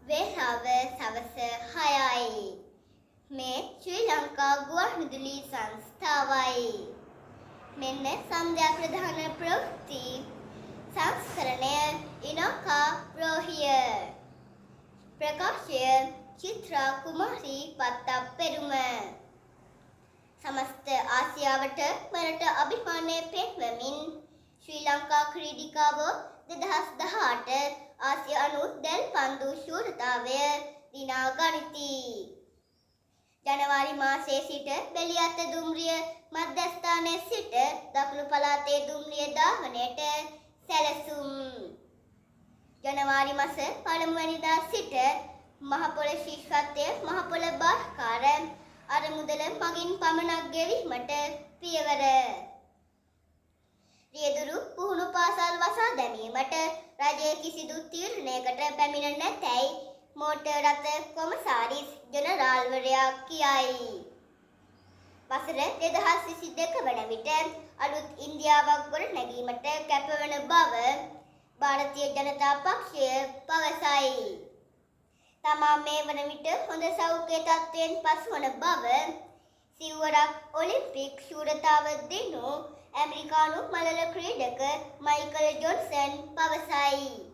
වේලාව සවස 6යි. මේ ශ්‍රී ලංකා ගුවන්විදුලි සංස්ථාවයි. මෙන්න සන්ධ්‍යා ප්‍රධාන ප්‍රවෘත්ති සංස්කරණය ඉනෝකා ප්‍රෝහිය. ප්‍රකාශය චිත්‍රා කුමාරී පත්තප්පෙරුම. සමස්ත ආසියාවට වරට අභිමානය පෙන්වමින් ශ්‍රී ලංකා ක්‍රීඩිකාවෝ 2018 ආසියානු දැල් පන්දු ශූරතාවය දිනා ගනිති. ජනවාරි මාසයේ සිට බෙලියත්ත දුම්රිය මධ්‍යස්ථානයේ සිට දකුණු පළාතේ දුම්රිය ධාවනයට සැලසුම්. ජනවාරි මාස පළමුවැනිදා සිට මහපොළ ශිෂ්‍යත්වය මහපොළ බාරකාර අරමුදල මගින් පමණක් ගෙවීමට පියවර. රියදුරු පුහුණු පාසල් වසා දැමීමට රජය කිසිදු තීරණයකට පැමිණ නැතැයි මෝටර් රථ කොමසාරිස් ජනරාල්වරයා කියයි. වසර 2022 වන විට අලුත් ඉන්දියාවක් ගොඩනැගීමට කැපවන බව ಭಾರತೀಯ ජනතා පක්ෂය පවසයි. තමා මේ වන විට හොඳ සෞඛ්‍ය තත්ත්වයෙන් පසුවන බව සිව්වරක් ඔලිම්පික් ශූරතාව දිනු ඇමරිකානු මළල ක්‍රීඩක මයිකල් ජොන්සන් පවසයි.